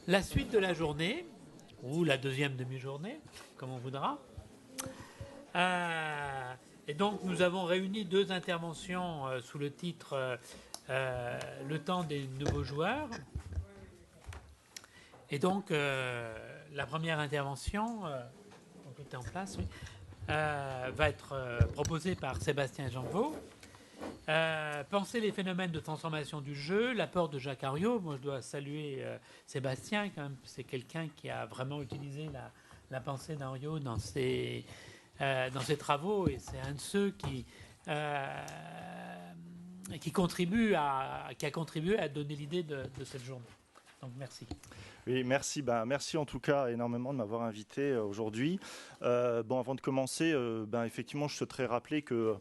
La suite de la journée, ou la deuxième demi-journée, comme on voudra. Et donc nous avons réuni deux interventions sous le titre Le temps des nouveaux joueurs. Et donc la première intervention, tout est en place, oui, va être proposée par Sébastien Janvaux. Penser les phénomènes de transformation du jeu, l'apport de Jacques Henriot. Moi, je dois saluer Sébastien, quand même. C'est quelqu'un qui a vraiment utilisé la pensée d'Henriot dans ses travaux, et c'est un de ceux qui a contribué à donner l'idée de cette journée. Donc, merci. Oui, merci. Merci en tout cas énormément de m'avoir invité aujourd'hui. Avant de commencer, effectivement, je souhaiterais rappeler que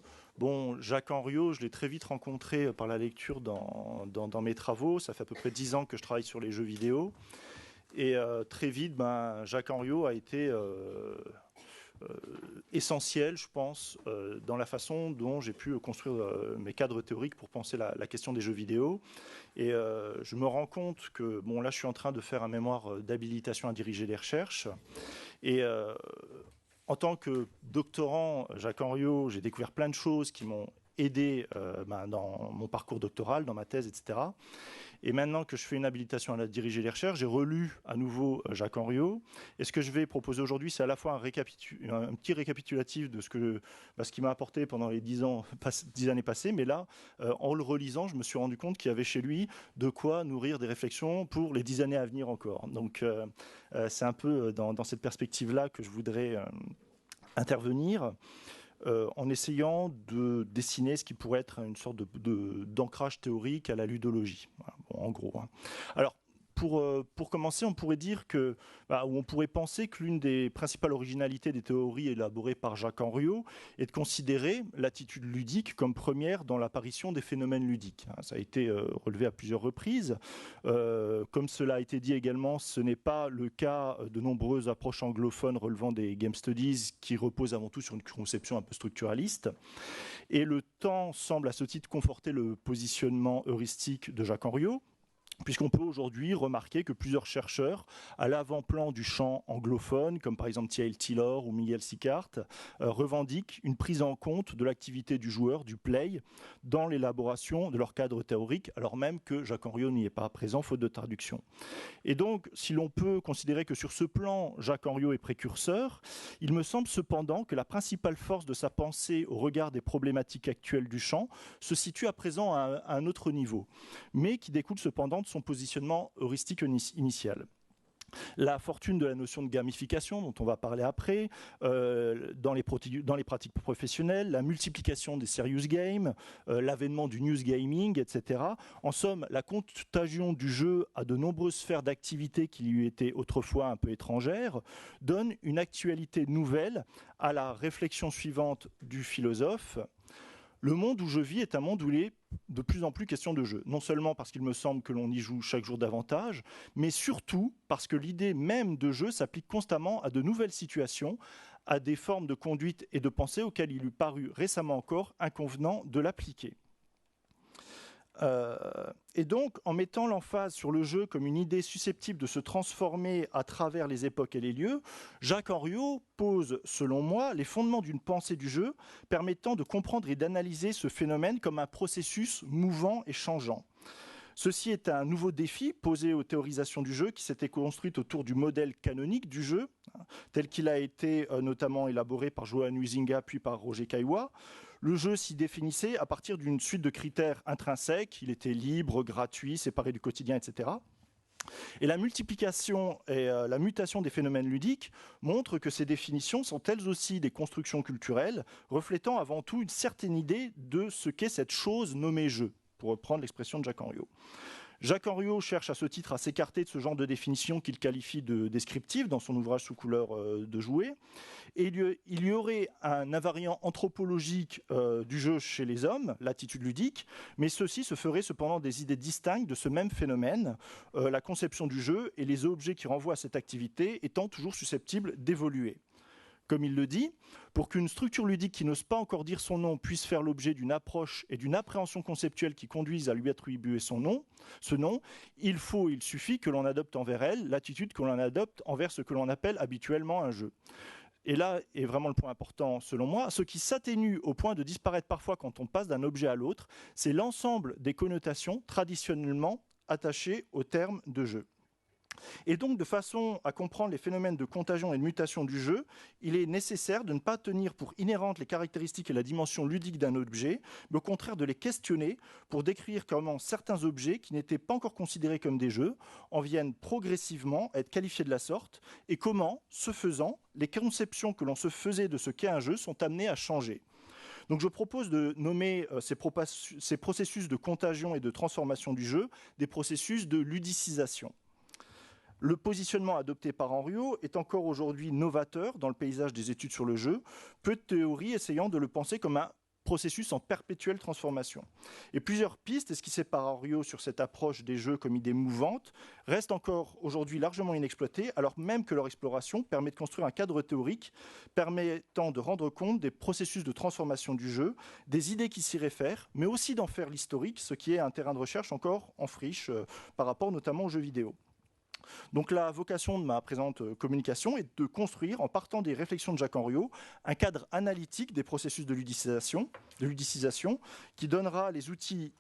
Jacques Henriot, je l'ai très vite rencontré par la lecture dans mes travaux. Ça fait à peu près 10 ans que je travaille sur les jeux vidéo. Et très vite, Jacques Henriot a été essentiel, je pense, dans la façon dont j'ai pu construire mes cadres théoriques pour penser la question des jeux vidéo. Et je me rends compte que, là, je suis en train de faire un mémoire d'habilitation à diriger les recherches. Et en tant que doctorant, Jacques Henriot, j'ai découvert plein de choses qui m'ont aidé dans mon parcours doctoral, dans ma thèse, etc. Et maintenant que je fais une habilitation à diriger les recherches, j'ai relu à nouveau Jacques Henriot. Et ce que je vais proposer aujourd'hui, c'est à la fois un petit récapitulatif de ce qui m'a apporté pendant les 10 années passées. Mais là, en le relisant, je me suis rendu compte qu'il y avait chez lui de quoi nourrir des réflexions pour les 10 années à venir encore. Donc, c'est un peu dans cette perspective-là que je voudrais intervenir. En essayant de dessiner ce qui pourrait être une sorte d'ancrage théorique à la ludologie. Voilà, en gros. Alors, pour commencer, on pourrait dire ou on pourrait penser que l'une des principales originalités des théories élaborées par Jacques Henriot est de considérer l'attitude ludique comme première dans l'apparition des phénomènes ludiques. Ça a été relevé à plusieurs reprises. Comme cela a été dit également, ce n'est pas le cas de nombreuses approches anglophones relevant des game studies qui reposent avant tout sur une conception un peu structuraliste. Et le temps semble à ce titre conforter le positionnement heuristique de Jacques Henriot, puisqu'on peut aujourd'hui remarquer que plusieurs chercheurs à l'avant-plan du champ anglophone, comme par exemple Thiel Taylor ou Miguel Sicart, revendiquent une prise en compte de l'activité du joueur, du play, dans l'élaboration de leur cadre théorique, alors même que Jacques Henriot n'y est pas présent, faute de traduction. Et donc, si l'on peut considérer que sur ce plan, Jacques Henriot est précurseur, il me semble cependant que la principale force de sa pensée au regard des problématiques actuelles du champ se situe à présent à un autre niveau, mais qui découle cependant de son positionnement heuristique initial. La fortune de la notion de gamification, dont on va parler après, dans les pratiques professionnelles, la multiplication des serious games, l'avènement du news gaming, etc. En somme, la contagion du jeu à de nombreuses sphères d'activité qui lui étaient autrefois un peu étrangères, donne une actualité nouvelle à la réflexion suivante du philosophe. Le monde où je vis est un monde où il est de plus en plus question de jeu. Non seulement parce qu'il me semble que l'on y joue chaque jour davantage, mais surtout parce que l'idée même de jeu s'applique constamment à de nouvelles situations, à des formes de conduite et de pensée auxquelles il eût paru récemment encore inconvenant de l'appliquer. Et donc, en mettant l'emphase sur le jeu comme une idée susceptible de se transformer à travers les époques et les lieux, Jacques Henriot pose, selon moi, les fondements d'une pensée du jeu permettant de comprendre et d'analyser ce phénomène comme un processus mouvant et changeant. Ceci est un nouveau défi posé aux théorisations du jeu qui s'était construite autour du modèle canonique du jeu, tel qu'il a été notamment élaboré par Johan Huizinga puis par Roger Caillois. Le jeu s'y définissait à partir d'une suite de critères intrinsèques. Il était libre, gratuit, séparé du quotidien, etc. Et la multiplication et la mutation des phénomènes ludiques montrent que ces définitions sont elles aussi des constructions culturelles, reflétant avant tout une certaine idée de ce qu'est cette chose nommée jeu, pour reprendre l'expression de Jacques Henriot. Jacques Henriot cherche à ce titre à s'écarter de ce genre de définition qu'il qualifie de descriptive dans son ouvrage Sous couleur de jouet. Et il y aurait un invariant anthropologique du jeu chez les hommes, l'attitude ludique, mais ceci se ferait cependant des idées distinctes de ce même phénomène, la conception du jeu et les objets qui renvoient à cette activité étant toujours susceptibles d'évoluer. comme il le dit, pour qu'une structure ludique qui n'ose pas encore dire son nom puisse faire l'objet d'une approche et d'une appréhension conceptuelle qui conduisent à lui attribuer ce nom, il suffit que l'on adopte envers elle l'attitude que l'on adopte envers ce que l'on appelle habituellement un jeu. Et là est vraiment le point important selon moi. Ce qui s'atténue au point de disparaître parfois quand on passe d'un objet à l'autre, c'est l'ensemble des connotations traditionnellement attachées au terme de jeu. Et donc, de façon à comprendre les phénomènes de contagion et de mutation du jeu, il est nécessaire de ne pas tenir pour inhérentes les caractéristiques et la dimension ludique d'un objet, mais au contraire de les questionner pour décrire comment certains objets qui n'étaient pas encore considérés comme des jeux en viennent progressivement à être qualifiés de la sorte, et comment, ce faisant, les conceptions que l'on se faisait de ce qu'est un jeu sont amenées à changer. Donc je propose de nommer ces processus de contagion et de transformation du jeu des processus de ludicisation. Le positionnement adopté par Henriot est encore aujourd'hui novateur dans le paysage des études sur le jeu, peu de théories essayant de le penser comme un processus en perpétuelle transformation. Et plusieurs pistes esquissées par Henriot sur cette approche des jeux comme idée mouvante restent encore aujourd'hui largement inexploitées, alors même que leur exploration permet de construire un cadre théorique permettant de rendre compte des processus de transformation du jeu, des idées qui s'y réfèrent, mais aussi d'en faire l'historique, ce qui est un terrain de recherche encore en friche par rapport notamment aux jeux vidéo. Donc la vocation de ma présente communication est de construire, en partant des réflexions de Jacques Henriot, un cadre analytique des processus de ludicisation qui donnera les outils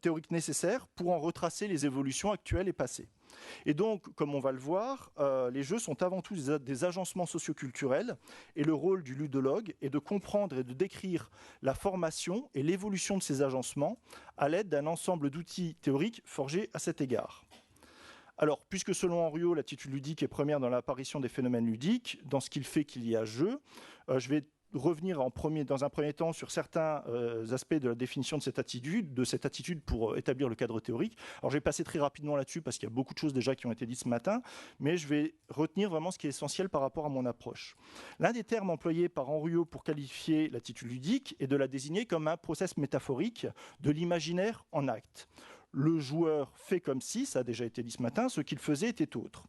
théoriques nécessaires pour en retracer les évolutions actuelles et passées. Et donc, comme on va le voir, les jeux sont avant tout des agencements socioculturels, et le rôle du ludologue est de comprendre et de décrire la formation et l'évolution de ces agencements à l'aide d'un ensemble d'outils théoriques forgés à cet égard. Alors, puisque selon Henriot, l'attitude ludique est première dans l'apparition des phénomènes ludiques, dans ce qu'il fait qu'il y a jeu, je vais revenir dans un premier temps sur certains aspects de la définition de cette attitude pour établir le cadre théorique. Alors, je vais passer très rapidement là-dessus parce qu'il y a beaucoup de choses déjà qui ont été dites ce matin, mais je vais retenir vraiment ce qui est essentiel par rapport à mon approche. L'un des termes employés par Henriot pour qualifier l'attitude ludique est de la désigner comme un process métaphorique de l'imaginaire en acte. Le joueur fait comme si, ça a déjà été dit ce matin, ce qu'il faisait était autre.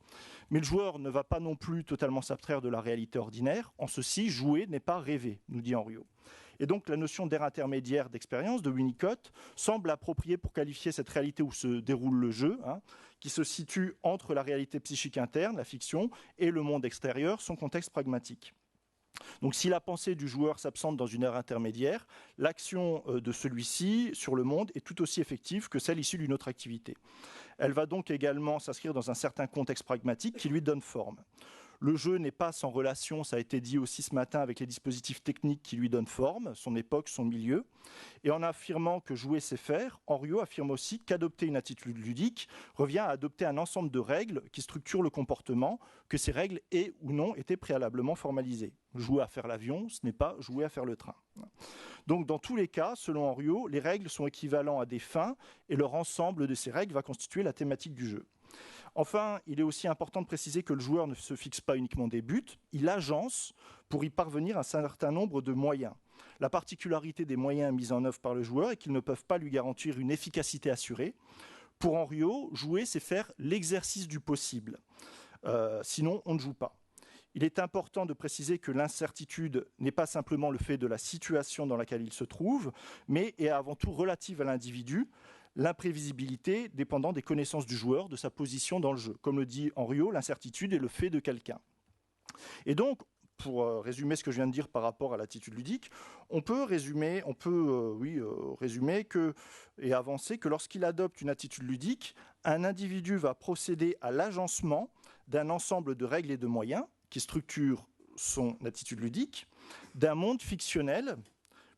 Mais le joueur ne va pas non plus totalement s'abstraire de la réalité ordinaire. En ceci, jouer n'est pas rêver, nous dit Henriot. Et donc la notion d'aire intermédiaire d'expérience de Winnicott semble appropriée pour qualifier cette réalité où se déroule le jeu, qui se situe entre la réalité psychique interne, la fiction, et le monde extérieur, son contexte pragmatique. Donc si la pensée du joueur s'absente dans une ère intermédiaire, l'action de celui-ci sur le monde est tout aussi effective que celle issue d'une autre activité. Elle va donc également s'inscrire dans un certain contexte pragmatique qui lui donne forme. Le jeu n'est pas sans relation, ça a été dit aussi ce matin, avec les dispositifs techniques qui lui donnent forme, son époque, son milieu. Et en affirmant que jouer c'est faire, Henriot affirme aussi qu'adopter une attitude ludique revient à adopter un ensemble de règles qui structurent le comportement, que ces règles aient ou non été préalablement formalisées. Jouer à faire l'avion, ce n'est pas jouer à faire le train. Donc dans tous les cas, selon Henriot, les règles sont équivalentes à des fins et leur ensemble de ces règles va constituer la thématique du jeu. Enfin, il est aussi important de préciser que le joueur ne se fixe pas uniquement des buts, il agence pour y parvenir un certain nombre de moyens. La particularité des moyens mis en œuvre par le joueur est qu'ils ne peuvent pas lui garantir une efficacité assurée. Pour Henriot, jouer, c'est faire l'exercice du possible. Sinon, on ne joue pas. Il est important de préciser que l'incertitude n'est pas simplement le fait de la situation dans laquelle il se trouve, mais est avant tout relative à l'individu, l'imprévisibilité dépendant des connaissances du joueur, de sa position dans le jeu. Comme le dit Henriot, l'incertitude est le fait de quelqu'un. Et donc, pour résumer ce que je viens de dire par rapport à l'attitude ludique, on peut résumer et avancer que lorsqu'il adopte une attitude ludique, un individu va procéder à l'agencement d'un ensemble de règles et de moyens qui structurent son attitude ludique, d'un monde fictionnel,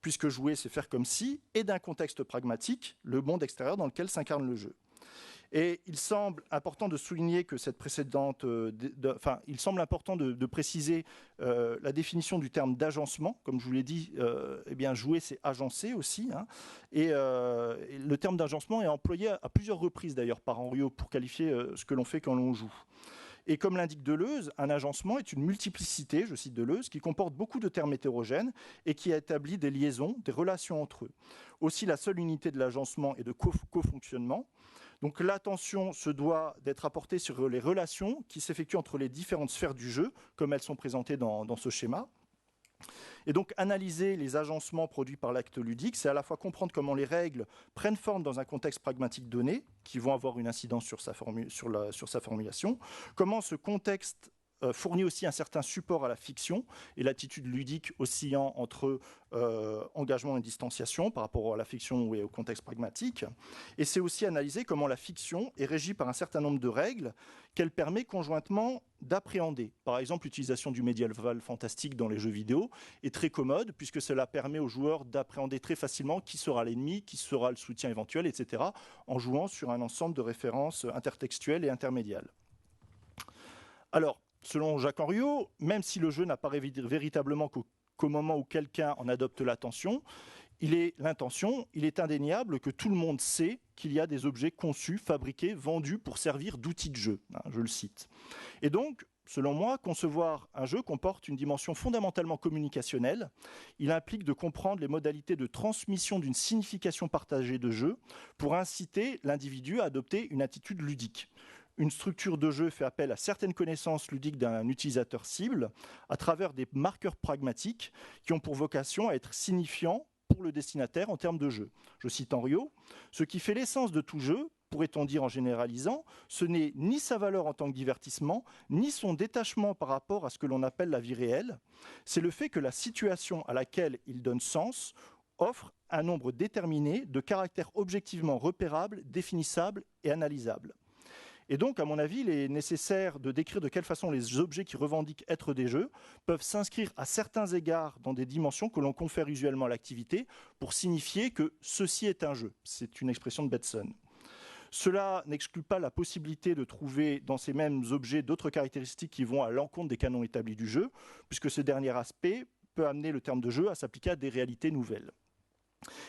puisque jouer, c'est faire comme si, et d'un contexte pragmatique, le monde extérieur dans lequel s'incarne le jeu. Et il semble important de souligner que cette précédente... il semble important de préciser la définition du terme d'agencement. Comme je vous l'ai dit, jouer, c'est agencer aussi. Et le terme d'agencement est employé à plusieurs reprises, d'ailleurs, par Henriot, pour qualifier ce que l'on fait quand l'on joue. Et comme l'indique Deleuze, un agencement est une multiplicité, je cite Deleuze, qui comporte beaucoup de termes hétérogènes et qui établit des liaisons, des relations entre eux. Aussi, la seule unité de l'agencement est de cofonctionnement. Donc l'attention se doit d'être apportée sur les relations qui s'effectuent entre les différentes sphères du jeu, comme elles sont présentées dans ce schéma. Et donc, analyser les agencements produits par l'acte ludique, c'est à la fois comprendre comment les règles prennent forme dans un contexte pragmatique donné, qui vont avoir une incidence sur sa formulation, comment ce contexte fournit aussi un certain support à la fiction et l'attitude ludique oscillant entre engagement et distanciation par rapport à la fiction et au contexte pragmatique. Et c'est aussi analyser comment la fiction est régie par un certain nombre de règles qu'elle permet conjointement d'appréhender. Par exemple, l'utilisation du médiéval fantastique dans les jeux vidéo est très commode puisque cela permet aux joueurs d'appréhender très facilement qui sera l'ennemi, qui sera le soutien éventuel, etc., en jouant sur un ensemble de références intertextuelles et intermédiales. Alors, selon Jacques Henriot, même si le jeu n'apparaît véritablement qu'au moment où quelqu'un en adopte l'intention, il est indéniable que tout le monde sait qu'il y a des objets conçus, fabriqués, vendus pour servir d'outils de jeu. Je le cite. Et donc, selon moi, concevoir un jeu comporte une dimension fondamentalement communicationnelle. Il implique de comprendre les modalités de transmission d'une signification partagée de jeu pour inciter l'individu à adopter une attitude ludique. Une structure de jeu fait appel à certaines connaissances ludiques d'un utilisateur cible à travers des marqueurs pragmatiques qui ont pour vocation à être signifiants pour le destinataire en termes de jeu. Je cite Henriot, « Ce qui fait l'essence de tout jeu, pourrait-on dire en généralisant, ce n'est ni sa valeur en tant que divertissement, ni son détachement par rapport à ce que l'on appelle la vie réelle, c'est le fait que la situation à laquelle il donne sens offre un nombre déterminé de caractères objectivement repérables, définissables et analysables. » Et donc, à mon avis, il est nécessaire de décrire de quelle façon les objets qui revendiquent être des jeux peuvent s'inscrire à certains égards dans des dimensions que l'on confère usuellement à l'activité pour signifier que ceci est un jeu. C'est une expression de Bateson. Cela n'exclut pas la possibilité de trouver dans ces mêmes objets d'autres caractéristiques qui vont à l'encontre des canons établis du jeu, puisque ce dernier aspect peut amener le terme de jeu à s'appliquer à des réalités nouvelles.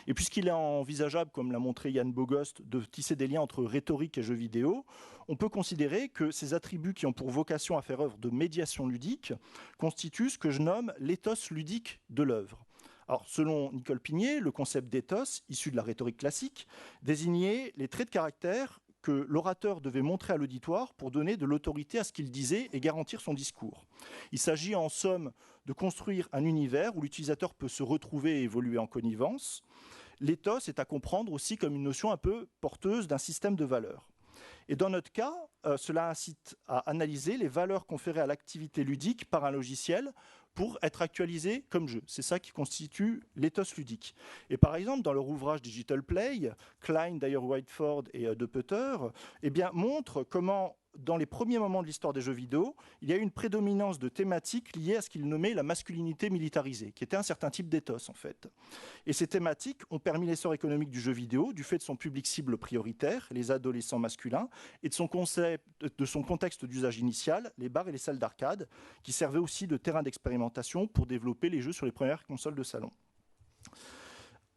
Et puisqu'il est envisageable, comme l'a montré Yann Bogost, de tisser des liens entre rhétorique et jeux vidéo, on peut considérer que ces attributs qui ont pour vocation à faire œuvre de médiation ludique constituent ce que je nomme l'éthos ludique de l'œuvre. Alors, selon Nicole Pigné, le concept d'éthos, issu de la rhétorique classique, désignait les traits de caractère que l'orateur devait montrer à l'auditoire pour donner de l'autorité à ce qu'il disait et garantir son discours. Il s'agit en somme de construire un univers où l'utilisateur peut se retrouver et évoluer en connivence. L'éthos est à comprendre aussi comme une notion un peu porteuse d'un système de valeurs. Et dans notre cas, cela incite à analyser les valeurs conférées à l'activité ludique par un logiciel pour être actualisé comme jeu. C'est ça qui constitue l'éthos ludique. Et par exemple, dans leur ouvrage Digital Play, Klein, Dyer-Whiteford et De Putter montrent comment, dans les premiers moments de l'histoire des jeux vidéo, il y a eu une prédominance de thématiques liées à ce qu'ils nommaient la masculinité militarisée, qui était un certain type d'éthos en fait. Et ces thématiques ont permis l'essor économique du jeu vidéo, du fait de son public cible prioritaire, les adolescents masculins, et de son contexte d'usage initial, les bars et les salles d'arcade, qui servaient aussi de terrain d'expérimentation pour développer les jeux sur les premières consoles de salon.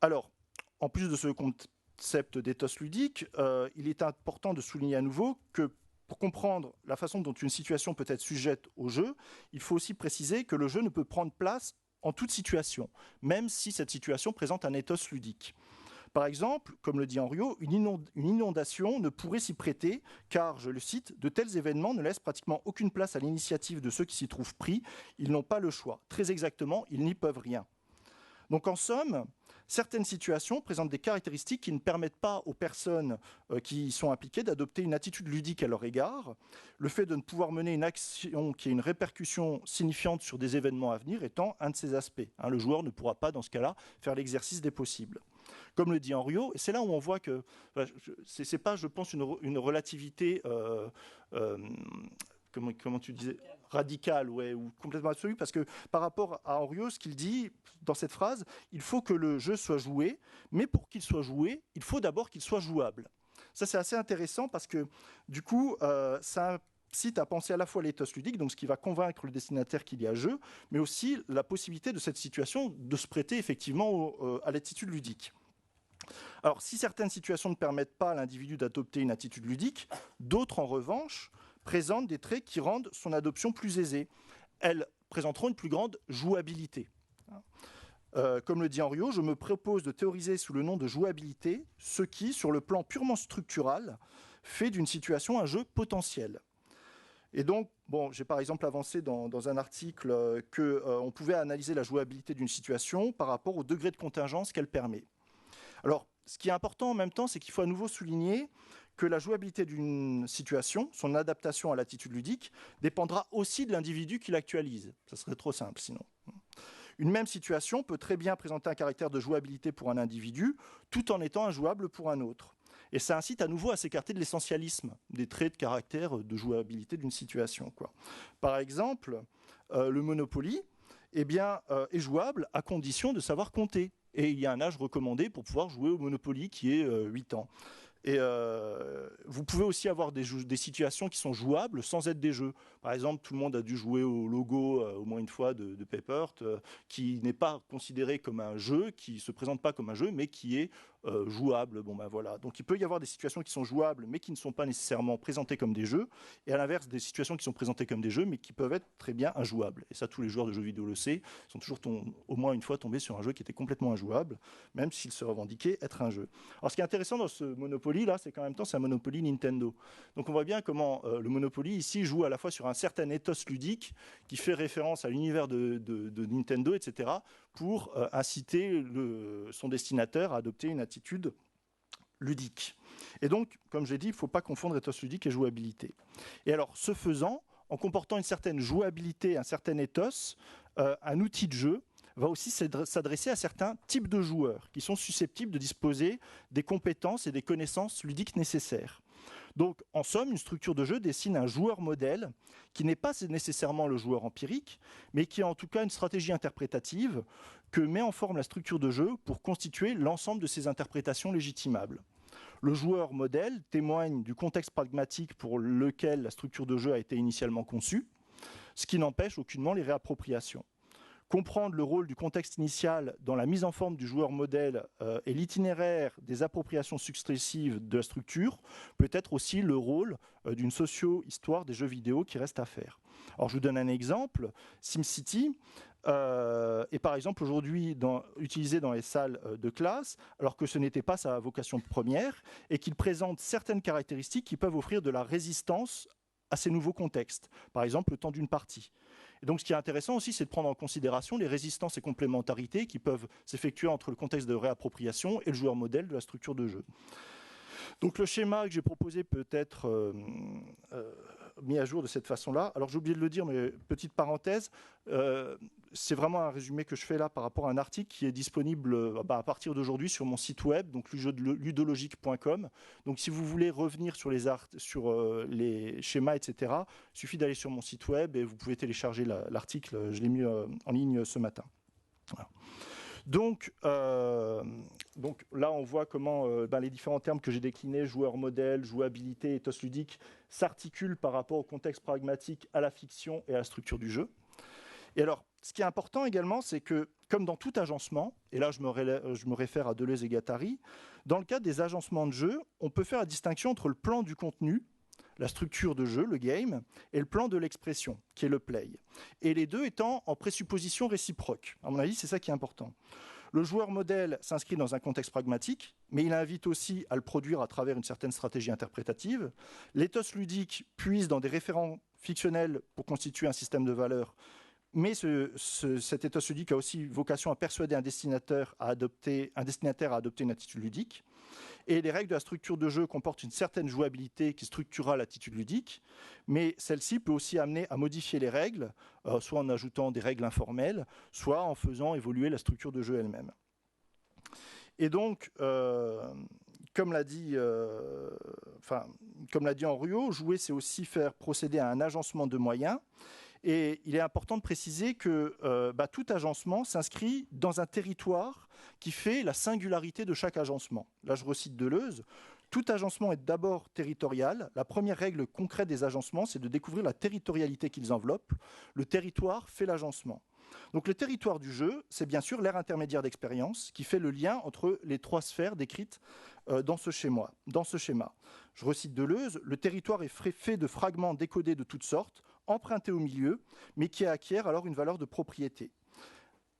Alors, en plus de ce concept d'éthos ludique, il est important de souligner à nouveau que pour comprendre la façon dont une situation peut être sujette au jeu, il faut aussi préciser que le jeu ne peut prendre place en toute situation, même si cette situation présente un éthos ludique. Par exemple, comme le dit Henriot, une inondation ne pourrait s'y prêter car, je le cite, « de tels événements ne laissent pratiquement aucune place à l'initiative de ceux qui s'y trouvent pris. Ils n'ont pas le choix. Très exactement, ils n'y peuvent rien. » Donc en somme, certaines situations présentent des caractéristiques qui ne permettent pas aux personnes qui y sont impliquées d'adopter une attitude ludique à leur égard. Le fait de ne pouvoir mener une action qui ait une répercussion signifiante sur des événements à venir étant un de ces aspects. Le joueur ne pourra pas, dans ce cas-là, faire l'exercice des possibles. Comme le dit Henriot, et c'est là où on voit que c'est pas, je pense, une relativité, comment tu disais, radicale, ouais, ou complètement absolue, parce que par rapport à Henriot, ce qu'il dit dans cette phrase, il faut que le jeu soit joué, mais pour qu'il soit joué, il faut d'abord qu'il soit jouable. Ça, c'est assez intéressant parce que, du coup, ça incite à penser à la fois l'éthos ludique, donc ce qui va convaincre le destinataire qu'il y a jeu, mais aussi la possibilité de cette situation de se prêter effectivement à l'attitude ludique. Alors, si certaines situations ne permettent pas à l'individu d'adopter une attitude ludique, d'autres, en revanche, présentent des traits qui rendent son adoption plus aisée. Elles présenteront une plus grande jouabilité. Comme le dit Henriot, je me propose de théoriser sous le nom de jouabilité ce qui, sur le plan purement structural, fait d'une situation un jeu potentiel. Et donc, bon, j'ai par exemple avancé dans un article qu'on pouvait analyser la jouabilité d'une situation par rapport au degré de contingence qu'elle permet. Alors, ce qui est important en même temps, c'est qu'il faut à nouveau souligner que la jouabilité d'une situation, son adaptation à l'attitude ludique, dépendra aussi de l'individu qui l'actualise. Ça serait trop simple sinon. Une même situation peut très bien présenter un caractère de jouabilité pour un individu, tout en étant injouable pour un autre. Et ça incite à nouveau à s'écarter de l'essentialisme, des traits de caractère de jouabilité d'une situation, quoi. Par exemple, le Monopoly est jouable à condition de savoir compter. Et il y a un âge recommandé pour pouvoir jouer au Monopoly qui est 8 ans. Et vous pouvez aussi avoir des situations qui sont jouables sans être des jeux. Par exemple, tout le monde a dû jouer au logo au moins une fois de Papert, qui n'est pas considéré comme un jeu, qui ne se présente pas comme un jeu, mais qui est jouable. Bon, ben voilà. Donc il peut y avoir des situations qui sont jouables, mais qui ne sont pas nécessairement présentées comme des jeux, et à l'inverse, des situations qui sont présentées comme des jeux, mais qui peuvent être très bien injouables. Et ça, tous les joueurs de jeux vidéo le savent, sont toujours au moins une fois tombés sur un jeu qui était complètement injouable, même s'il se revendiquait être un jeu. Alors ce qui est intéressant dans ce Monopoly, là, c'est qu'en même temps, c'est un Monopoly Nintendo. Donc on voit bien comment le Monopoly, ici, joue à la fois sur un certain ethos ludique qui fait référence à l'univers de Nintendo, etc., pour inciter son destinataire à adopter une attitude ludique. Et donc, comme j'ai dit, il ne faut pas confondre ethos ludique et jouabilité. Et alors, ce faisant, en comportant une certaine jouabilité, un certain ethos, un outil de jeu va aussi s'adresser à certains types de joueurs qui sont susceptibles de disposer des compétences et des connaissances ludiques nécessaires. Donc, en somme, une structure de jeu dessine un joueur modèle qui n'est pas nécessairement le joueur empirique, mais qui a en tout cas une stratégie interprétative que met en forme la structure de jeu pour constituer l'ensemble de ses interprétations légitimables. Le joueur modèle témoigne du contexte pragmatique pour lequel la structure de jeu a été initialement conçue, ce qui n'empêche aucunement les réappropriations. Comprendre le rôle du contexte initial dans la mise en forme du joueur modèle et l'itinéraire des appropriations successives de la structure peut être aussi le rôle d'une socio-histoire des jeux vidéo qui reste à faire. Alors je vous donne un exemple. SimCity est par exemple aujourd'hui utilisé dans les salles de classe alors que ce n'était pas sa vocation première et qu'il présente certaines caractéristiques qui peuvent offrir de la résistance à ces nouveaux contextes, par exemple le temps d'une partie. Et donc ce qui est intéressant aussi, c'est de prendre en considération les résistances et complémentarités qui peuvent s'effectuer entre le contexte de réappropriation et le joueur modèle de la structure de jeu. Donc le schéma que j'ai proposé peut être mis à jour de cette façon-là. Alors j'ai oublié de le dire, mais petite parenthèse, c'est vraiment un résumé que je fais là par rapport à un article qui est disponible à partir d'aujourd'hui sur mon site web, donc ludologique.com. Donc si vous voulez revenir sur les schémas, etc., il suffit d'aller sur mon site web et vous pouvez télécharger l'article. Je l'ai mis en ligne ce matin. Voilà. Donc là, on voit comment les différents termes que j'ai déclinés, joueur modèle, jouabilité, ethos ludique, s'articulent par rapport au contexte pragmatique, à la fiction et à la structure du jeu. Et alors, ce qui est important également, c'est que, comme dans tout agencement, et là je me réfère à Deleuze et Guattari, dans le cas des agencements de jeu, on peut faire la distinction entre le plan du contenu, la structure de jeu, le game, et le plan de l'expression, qui est le play. Et les deux étant en présupposition réciproque. À mon avis, c'est ça qui est important. Le joueur modèle s'inscrit dans un contexte pragmatique, mais il invite aussi à le produire à travers une certaine stratégie interprétative. L'éthos ludique puise dans des référents fictionnels pour constituer un système de valeurs, mais cet ethos ludique a aussi vocation à persuader un destinataire à adopter une attitude ludique. Et les règles de la structure de jeu comportent une certaine jouabilité qui structurera l'attitude ludique, mais celle-ci peut aussi amener à modifier les règles, soit en ajoutant des règles informelles, soit en faisant évoluer la structure de jeu elle-même. Et donc, comme l'a dit Henriot, jouer, c'est aussi faire procéder à un agencement de moyens. Et il est important de préciser que tout agencement s'inscrit dans un territoire qui fait la singularité de chaque agencement. Là, je recite Deleuze. Tout agencement est d'abord territorial. La première règle concrète des agencements, c'est de découvrir la territorialité qu'ils enveloppent. Le territoire fait l'agencement. Donc le territoire du jeu, c'est bien sûr l'aire intermédiaire d'expérience qui fait le lien entre les trois sphères décrites dans ce schéma. Je recite Deleuze, le territoire est fait de fragments décodés de toutes sortes, empruntés au milieu, mais qui acquièrent alors une valeur de propriété.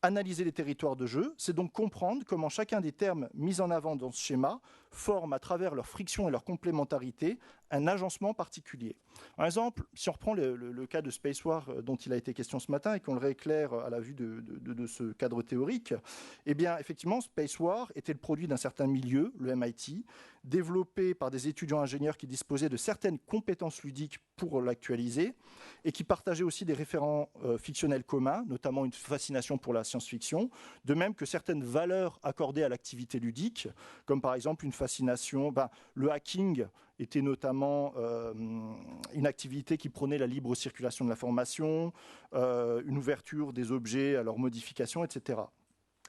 Analyser les territoires de jeu, c'est donc comprendre comment chacun des termes mis en avant dans ce schéma forme, à travers leur friction et leur complémentarité, un agencement particulier. Par exemple, si on reprend le cas de Space War dont il a été question ce matin et qu'on le rééclaire à la vue de ce cadre théorique, eh bien, effectivement, Space War était le produit d'un certain milieu, le MIT, développé par des étudiants ingénieurs qui disposaient de certaines compétences ludiques pour l'actualiser et qui partageaient aussi des référents fictionnels communs, notamment une fascination pour la science-fiction, de même que certaines valeurs accordées à l'activité ludique, comme par exemple une fascination, le hacking était notamment une activité qui prônait la libre circulation de l'information, une ouverture des objets à leur modification, etc.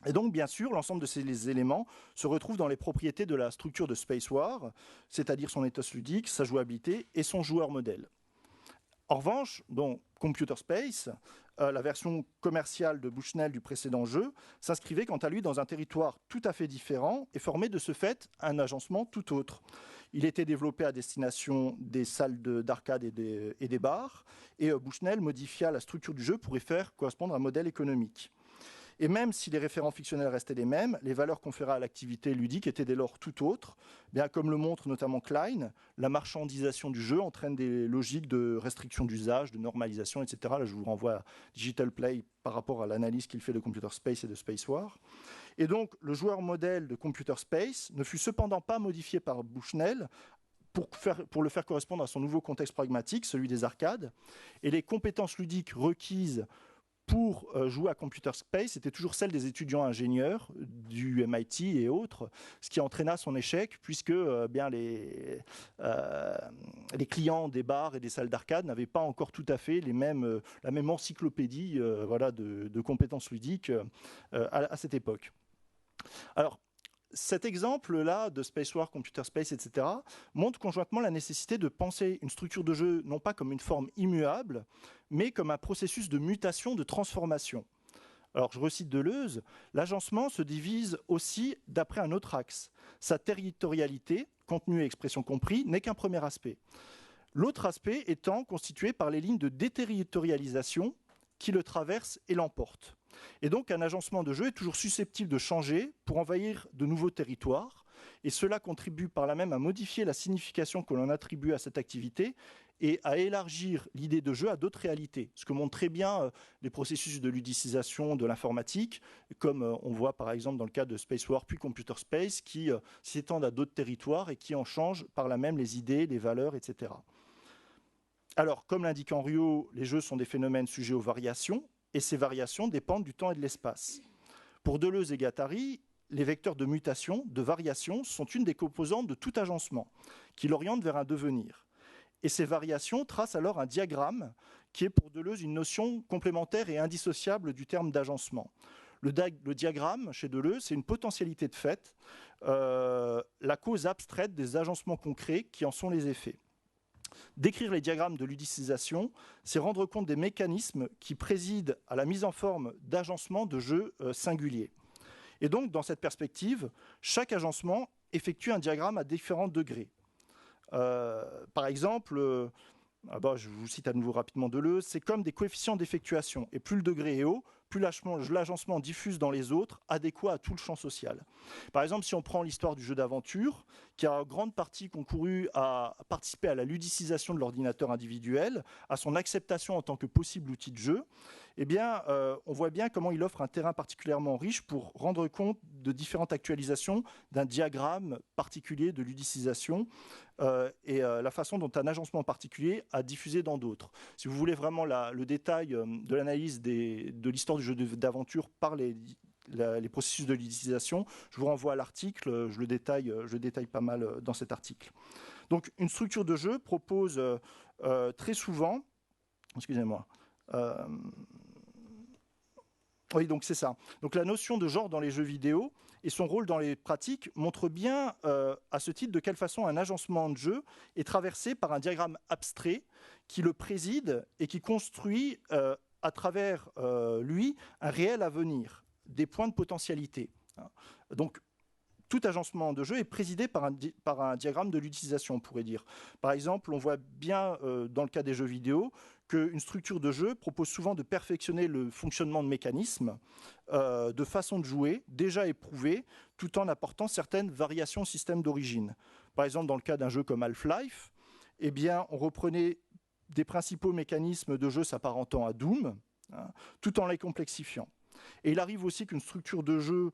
Et donc, bien sûr, l'ensemble de ces éléments se retrouvent dans les propriétés de la structure de Space War, c'est-à-dire son ethos ludique, sa jouabilité et son joueur modèle. En revanche, dans Computer Space, la version commerciale de Bushnell du précédent jeu s'inscrivait quant à lui dans un territoire tout à fait différent et formait de ce fait un agencement tout autre. Il était développé à destination des salles d'arcade et des bars, et Bushnell modifia la structure du jeu pour y faire correspondre à un modèle économique. Et même si les référents fictionnels restaient les mêmes, les valeurs conférées à l'activité ludique étaient dès lors tout autres. Bien, comme le montre notamment Klein, la marchandisation du jeu entraîne des logiques de restriction d'usage, de normalisation, etc. Là, je vous renvoie à Digital Play par rapport à l'analyse qu'il fait de Computer Space et de Space War. Et donc, le joueur modèle de Computer Space ne fut cependant pas modifié par Bushnell pour le faire correspondre à son nouveau contexte pragmatique, celui des arcades. Et les compétences ludiques requises pour jouer à Computer Space étaient toujours celles des étudiants ingénieurs du MIT et autres, ce qui entraîna son échec puisque les clients des bars et des salles d'arcade n'avaient pas encore tout à fait la même encyclopédie de compétences ludiques à cette époque. Alors, cet exemple-là de Space War, Computer Space, etc., montre conjointement la nécessité de penser une structure de jeu non pas comme une forme immuable, mais comme un processus de mutation, de transformation. Alors, je recite Deleuze, l'agencement se divise aussi d'après un autre axe. Sa territorialité, contenu et expression compris, n'est qu'un premier aspect. L'autre aspect étant constitué par les lignes de déterritorialisation qui le traversent et l'emportent. Et donc, un agencement de jeu est toujours susceptible de changer pour envahir de nouveaux territoires, et cela contribue par là même à modifier la signification que l'on attribue à cette activité et à élargir l'idée de jeu à d'autres réalités, ce que montrent très bien les processus de ludicisation de l'informatique, comme on voit par exemple dans le cas de Space War puis Computer Space, qui s'étendent à d'autres territoires et qui en changent par là même les idées, les valeurs, etc. Alors, comme l'indique Henriot, les jeux sont des phénomènes sujets aux variations, et ces variations dépendent du temps et de l'espace. Pour Deleuze et Guattari, les vecteurs de mutation, de variation, sont une des composantes de tout agencement, qui l'oriente vers un devenir. Et ces variations tracent alors un diagramme qui est pour Deleuze une notion complémentaire et indissociable du terme d'agencement. Le diagramme, chez Deleuze, c'est une potentialité de fait, la cause abstraite des agencements concrets qui en sont les effets. Décrire les diagrammes de ludicisation, c'est rendre compte des mécanismes qui président à la mise en forme d'agencements de jeux singuliers. Et donc, dans cette perspective, chaque agencement effectue un diagramme à différents degrés. Par exemple, je vous cite à nouveau rapidement Deleuze, c'est comme des coefficients d'effectuation. Et plus le degré est haut, plus l'agencement diffuse dans les autres, adéquat à tout le champ social. Par exemple, si on prend l'histoire du jeu d'aventure, qui a en grande partie concouru à participer à la ludicisation de l'ordinateur individuel, à son acceptation en tant que possible outil de jeu, eh bien, on voit bien comment il offre un terrain particulièrement riche pour rendre compte de différentes actualisations d'un diagramme particulier de ludicisation et la façon dont un agencement particulier a diffusé dans d'autres. Si vous voulez vraiment le détail de l'analyse de l'histoire du jeu d'aventure par les processus de ludicisation, je vous renvoie à l'article, je le détaille pas mal dans cet article. Donc, une structure de jeu propose très souvent, excusez-moi, oui, donc c'est ça. Donc la notion de genre dans les jeux vidéo et son rôle dans les pratiques montrent bien à ce titre de quelle façon un agencement de jeu est traversé par un diagramme abstrait qui le préside et qui construit à travers lui un réel avenir, des points de potentialité. Donc tout agencement de jeu est présidé par un diagramme de l'utilisation, on pourrait dire. Par exemple, on voit bien dans le cas des jeux vidéo qu'une structure de jeu propose souvent de perfectionner le fonctionnement de mécanismes, de façon de jouer déjà éprouvées, tout en apportant certaines variations au système d'origine. Par exemple, dans le cas d'un jeu comme Half-Life, eh bien, on reprenait des principaux mécanismes de jeu s'apparentant à Doom, hein, tout en les complexifiant. Et il arrive aussi qu'une structure de jeu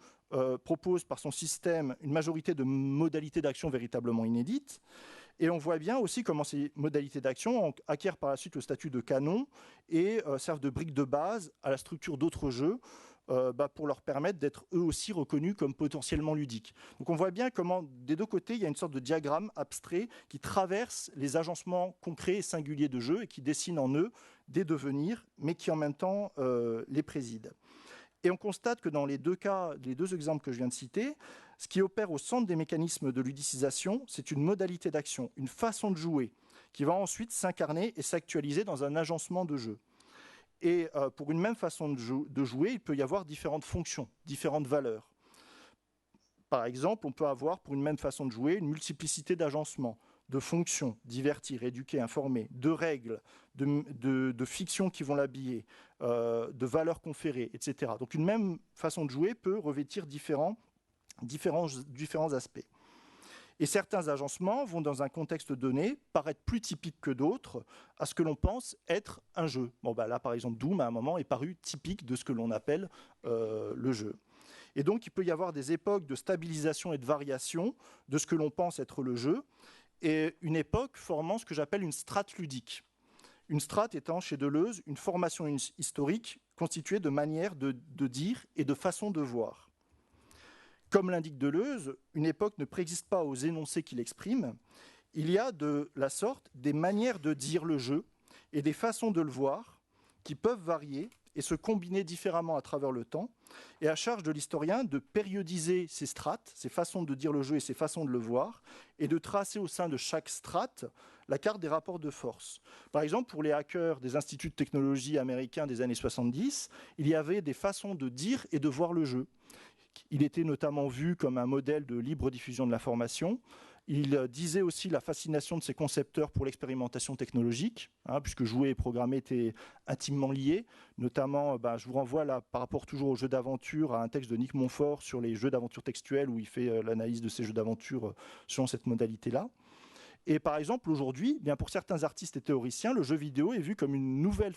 propose par son système une majorité de modalités d'action véritablement inédites. Et on voit bien aussi comment ces modalités d'action acquièrent par la suite le statut de canon et servent de briques de base à la structure d'autres jeux pour leur permettre d'être eux aussi reconnus comme potentiellement ludiques. Donc on voit bien comment des deux côtés, il y a une sorte de diagramme abstrait qui traverse les agencements concrets et singuliers de jeux et qui dessine en eux des devenirs, mais qui en même temps les préside. Et on constate que dans les deux cas, les deux exemples que je viens de citer, ce qui opère au centre des mécanismes de ludicisation, c'est une modalité d'action, une façon de jouer, qui va ensuite s'incarner et s'actualiser dans un agencement de jeu. Et pour une même façon de jouer, il peut y avoir différentes fonctions, différentes valeurs. Par exemple, on peut avoir pour une même façon de jouer une multiplicité d'agencements, de fonctions, divertir, éduquer, informer, de règles, de fictions qui vont l'habiller, de valeurs conférées, etc. Donc une même façon de jouer peut revêtir différents aspects. Et certains agencements vont, dans un contexte donné, paraître plus typiques que d'autres à ce que l'on pense être un jeu. Bon, là, par exemple, Doom, à un moment, est paru typique de ce que l'on appelle le jeu. Et donc, il peut y avoir des époques de stabilisation et de variation de ce que l'on pense être le jeu, et une époque formant ce que j'appelle une strate ludique. Une strate étant, chez Deleuze, une formation historique constituée de manières de dire et de façons de voir. Comme l'indique Deleuze, une époque ne préexiste pas aux énoncés qu'il exprime. Il y a de la sorte des manières de dire le jeu et des façons de le voir qui peuvent varier et se combiner différemment à travers le temps, et à charge de l'historien de périodiser ces strates, ces façons de dire le jeu et ces façons de le voir, et de tracer au sein de chaque strate la carte des rapports de force. Par exemple, pour les hackers des instituts de technologie américains des années 70, il y avait des façons de dire et de voir le jeu. Il était notamment vu comme un modèle de libre diffusion de l'information. Il disait aussi la fascination de ses concepteurs pour l'expérimentation technologique, puisque jouer et programmer étaient intimement liés. Notamment, je vous renvoie là, par rapport toujours aux jeux d'aventure, à un texte de Nick Montfort sur les jeux d'aventure textuels, où il fait l'analyse de ces jeux d'aventure selon cette modalité-là. Et par exemple, aujourd'hui, bien pour certains artistes et théoriciens, le jeu vidéo est vu comme une nouvelle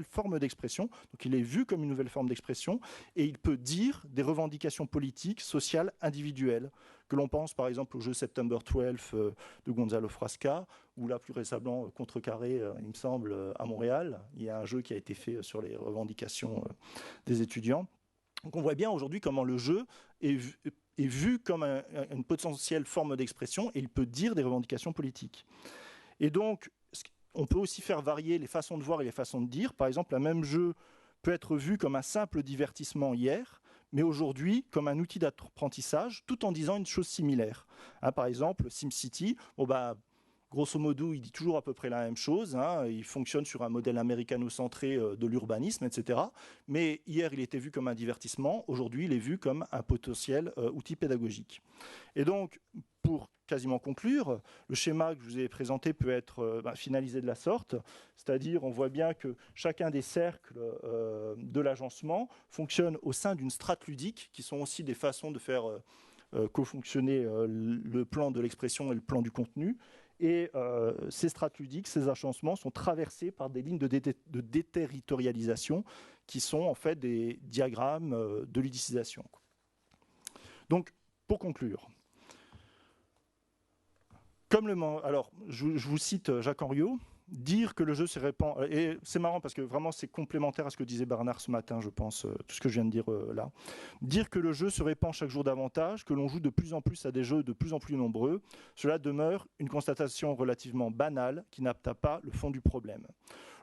forme d'expression. Donc il est vu comme une nouvelle forme d'expression et il peut dire des revendications politiques, sociales, individuelles. Que l'on pense par exemple au jeu September 12 de Gonzalo Frasca, ou là plus récemment Contrecarré, il me semble, à Montréal. Il y a un jeu qui a été fait sur les revendications des étudiants. Donc on voit bien aujourd'hui comment le jeu est vu comme une potentielle forme d'expression et il peut dire des revendications politiques. Et donc, on peut aussi faire varier les façons de voir et les façons de dire. Par exemple, un même jeu peut être vu comme un simple divertissement hier, mais aujourd'hui comme un outil d'apprentissage, tout en disant une chose similaire. Par exemple, SimCity, grosso modo, il dit toujours à peu près la même chose. Il fonctionne sur un modèle américano-centré de l'urbanisme, etc. Mais hier, il était vu comme un divertissement. Aujourd'hui, il est vu comme un potentiel outil pédagogique. Et donc, pour quasiment conclure, le schéma que je vous ai présenté peut être finalisé de la sorte. C'est-à-dire, on voit bien que chacun des cercles de l'agencement fonctionne au sein d'une strate ludique, qui sont aussi des façons de faire co-fonctionner le plan de l'expression et le plan du contenu. Et ces strates ludiques, ces agencements sont traversés par des lignes de déterritorialisation qui sont en fait des diagrammes de ludicisation. Donc, pour conclure, alors je vous cite Jacques Henriot, dire que le jeu se répand, et c'est marrant parce que vraiment c'est complémentaire à ce que disait Bernard ce matin, je pense, tout ce que je viens de dire là. Dire que le jeu se répand chaque jour davantage, que l'on joue de plus en plus à des jeux de plus en plus nombreux, cela demeure une constatation relativement banale qui n'atteint pas le fond du problème.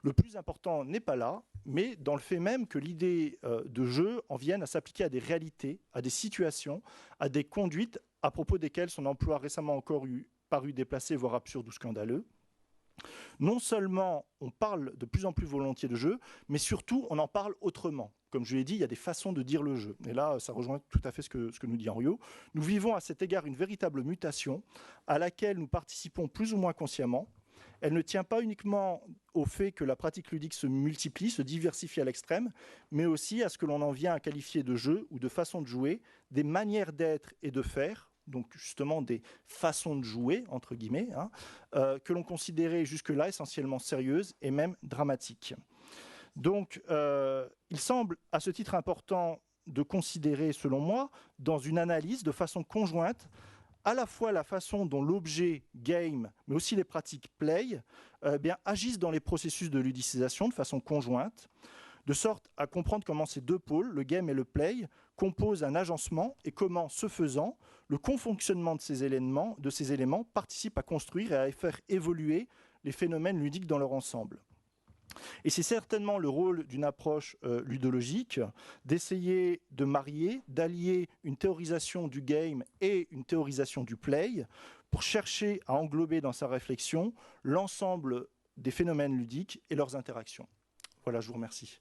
Le plus important n'est pas là, mais dans le fait même que l'idée de jeu en vienne à s'appliquer à des réalités, à des situations, à des conduites à propos desquelles son emploi récemment encore paru déplacé, voire absurde ou scandaleux. Non seulement on parle de plus en plus volontiers de jeu, mais surtout on en parle autrement. Comme je l'ai dit, il y a des façons de dire le jeu. Et là, ça rejoint tout à fait ce que nous dit Henriot. Nous vivons à cet égard une véritable mutation à laquelle nous participons plus ou moins consciemment. Elle ne tient pas uniquement au fait que la pratique ludique se multiplie, se diversifie à l'extrême, mais aussi à ce que l'on en vient à qualifier de jeu ou de façon de jouer, des manières d'être et de faire donc justement des façons de jouer, entre guillemets, hein, que l'on considérait jusque-là essentiellement sérieuses et même dramatiques. Donc, il semble à ce titre important de considérer, selon moi, dans une analyse de façon conjointe, à la fois la façon dont l'objet game, mais aussi les pratiques play, agissent dans les processus de ludicisation de façon conjointe, de sorte à comprendre comment ces deux pôles, le game et le play, composent un agencement et comment, ce faisant, le confonctionnement de ces éléments participe à construire et à faire évoluer les phénomènes ludiques dans leur ensemble. Et c'est certainement le rôle d'une approche ludologique d'essayer de marier, d'allier une théorisation du game et une théorisation du play pour chercher à englober dans sa réflexion l'ensemble des phénomènes ludiques et leurs interactions. Voilà, je vous remercie.